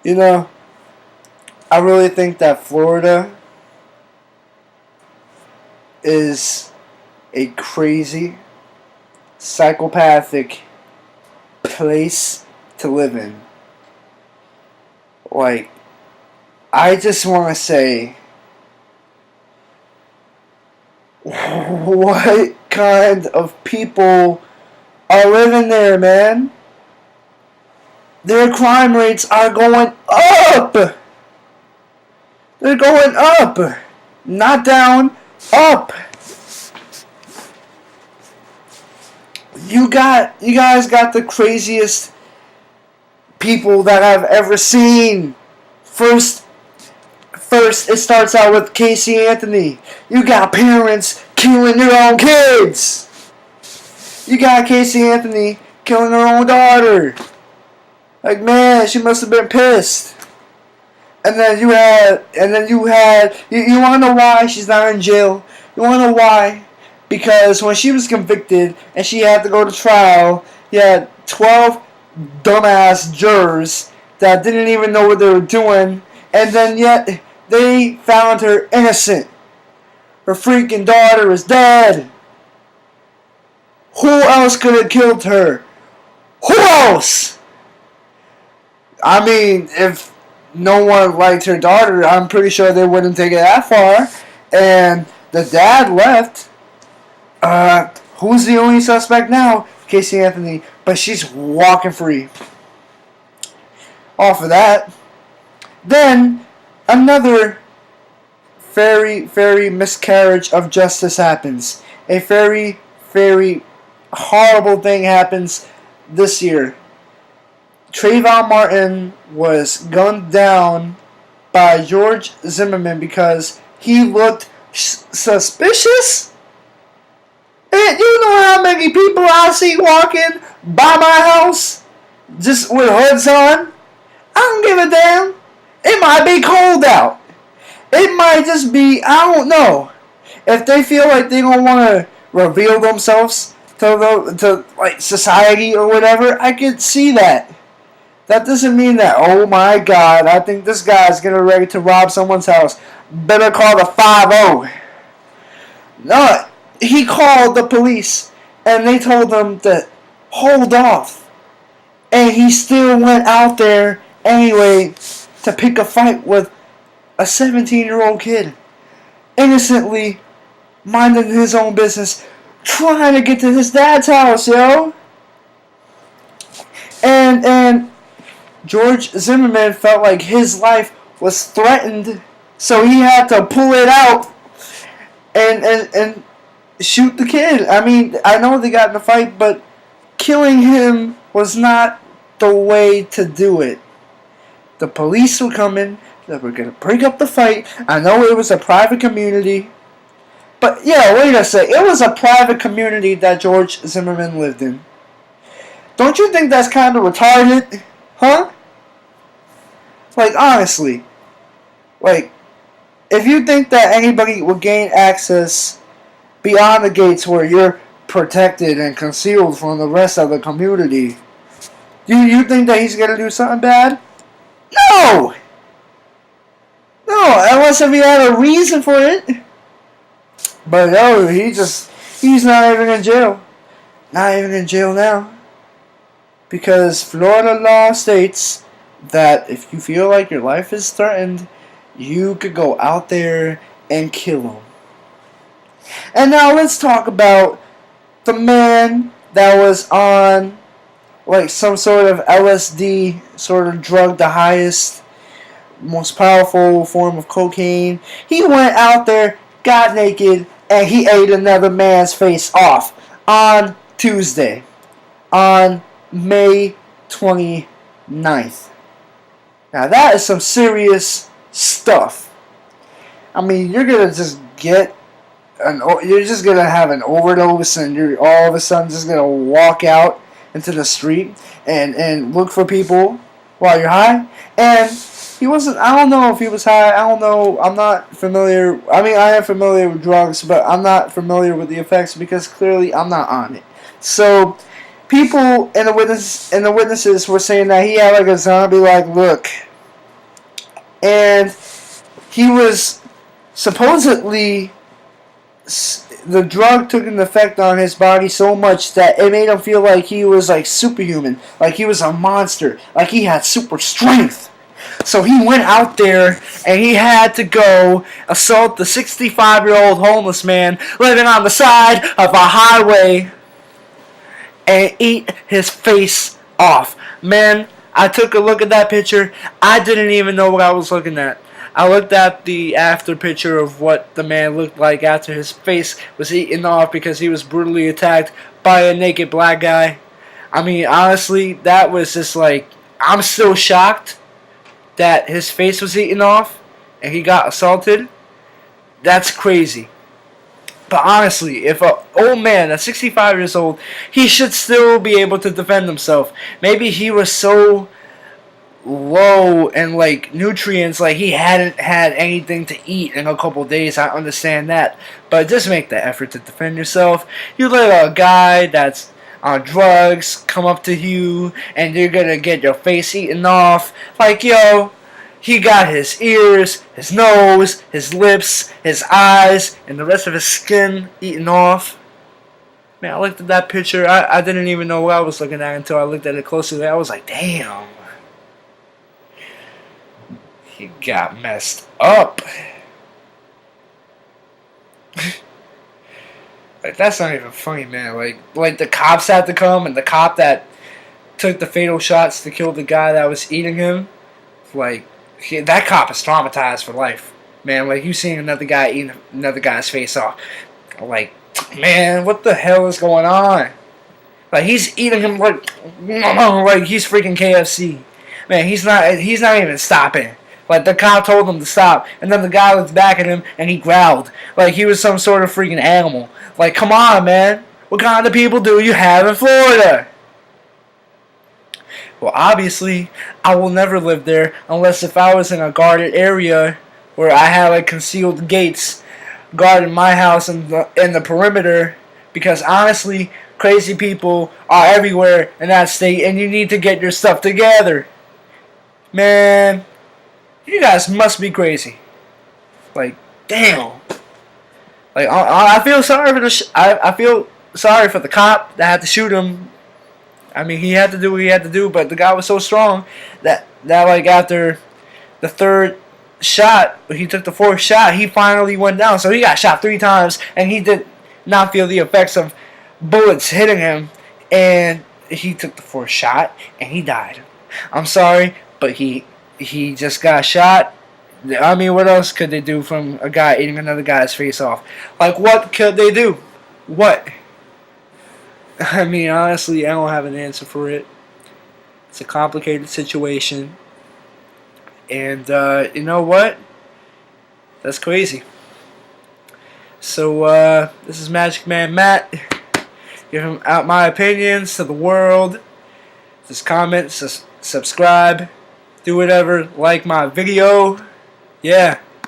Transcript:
You know, I really think that Florida is a crazy, psychopathic place to live in. Like, I just want to say, what kind of people are living there, man? Their crime rates are going up! They're going up! Not down, up! You guys got the craziest people that I've ever seen. First, it starts out with Casey Anthony. You got parents killing their own kids. You got Casey Anthony killing her own daughter. Like, man, she must have been pissed. And then you want to know why she's not in jail? You want to know why? Because when she was convicted and she had to go to trial, you had 12 dumbass jurors that didn't even know what they were doing, and then yet they found her innocent. Her freaking daughter is dead. Who else could have killed her? Who else? I mean, if no one liked her daughter, I'm pretty sure they wouldn't take it that far. And the dad left. Who's the only suspect now? Casey Anthony. But she's walking free. Off of that. Then, another very miscarriage of justice happens. A very horrible thing happens this year. Trayvon Martin was gunned down by George Zimmerman because he looked suspicious. And you know how many people I see walking by my house just with hoods on? I don't give a damn. It might be cold out. It might just be, I don't know. If they feel like they don't want to reveal themselves to like society or whatever, I could see that. That doesn't mean that, oh my God, I think this guy's getting ready to rob someone's house. Better call the 5-0. No, he called the police and they told him to hold off. And he still went out there anyway to pick a fight with a 17-year-old kid. Innocently minding his own business, trying to get to his dad's house, yo. And George Zimmerman felt like his life was threatened, so he had to pull it out and shoot the kid. I mean, I know they got in a fight, but killing him was not the way to do it. The police were coming. They were going to break up the fight. I know it was a private community. But, yeah, wait a sec. It was a private community that George Zimmerman lived in. Don't you think that's kind of retarded? Huh? Like, honestly. Like, if you think that anybody will gain access beyond the gates where you're protected and concealed from the rest of the community, you think that he's going to do something bad? No! No, unless if he had a reason for it. But no, he's not even in jail. Not even in jail now. Because Florida law states that if you feel like your life is threatened, you could go out there and kill him. And now let's talk about the man that was on like some sort of LSD sort of drug, the highest, most powerful form of cocaine. He went out there, got naked, and he ate another man's face off on Tuesday, on May 29th. Now that is some serious stuff. I mean, you're gonna just you're just gonna have an overdose, and you're all of a sudden just gonna walk out into the street and look for people while you're high. And he wasn't, I don't know if he was high, I don't know, I'm not familiar, I mean, I am familiar with drugs, but I'm not familiar with the effects because clearly I'm not on it. So, people and the witnesses were saying that he had like a zombie-like look. and he was supposedly, the drug took an effect on his body so much that it made him feel like he was like superhuman, like he was a monster, like he had super strength. So he went out there and he had to go assault the 65-year-old homeless man living on the side of a highway and eat his face off. Man, I took a look at that picture. I didn't even know what I was looking at. I looked at the after picture of what the man looked like after his face was eaten off because he was brutally attacked by a naked black guy. I mean, honestly, that was just like, I'm still shocked that his face was eaten off and he got assaulted. That's crazy. But honestly, if an old man that's 65 years old, he should still be able to defend himself. Maybe he was so low in like nutrients, like he hadn't had anything to eat in a couple days. I understand that, but just make the effort to defend yourself. You let a guy that's on drugs come up to you and you're gonna get your face eaten off. Like, yo, he got his ears, his nose, his lips, his eyes, and the rest of his skin eaten off. Man, I looked at that picture. I didn't even know what I was looking at until I looked at it closely. I was like, damn. He got messed up. Like, that's not even funny, man. Like the cops had to come, and the cop that took the fatal shots to kill the guy that was eating him, like, that cop is traumatized for life, man. Like, you seeing another guy eating another guy's face off, like, man, what the hell is going on? Like, he's eating him like he's freaking KFC, man. He's not even stopping. Like, the cop told him to stop, and then the guy looked back at him and he growled like he was some sort of freaking animal. Like, come on, man. What kind of people do you have in Florida? Well, obviously, I will never live there unless if I was in a guarded area where I had like concealed gates guarding my house and the perimeter. Because honestly, crazy people are everywhere in that state, and you need to get your stuff together. Man, you guys must be crazy. Like, damn. Like, I feel sorry for I feel sorry for the cop that had to shoot him. I mean, he had to do what he had to do, but the guy was so strong that like after the third shot, he took the fourth shot, he finally went down. So he got shot 3 times, and he did not feel the effects of bullets hitting him, and he took the fourth shot, and he died. I'm sorry, but he just got shot. I mean, what else could they do from a guy eating another guy's face off? Like, what could they do? What? I mean, honestly, I don't have an answer for it. It's a complicated situation. And, you know what? That's crazy. So, this is Magic Man Matt. Giving out my opinions to the world. Just comment, subscribe, do whatever, like my video. Yeah.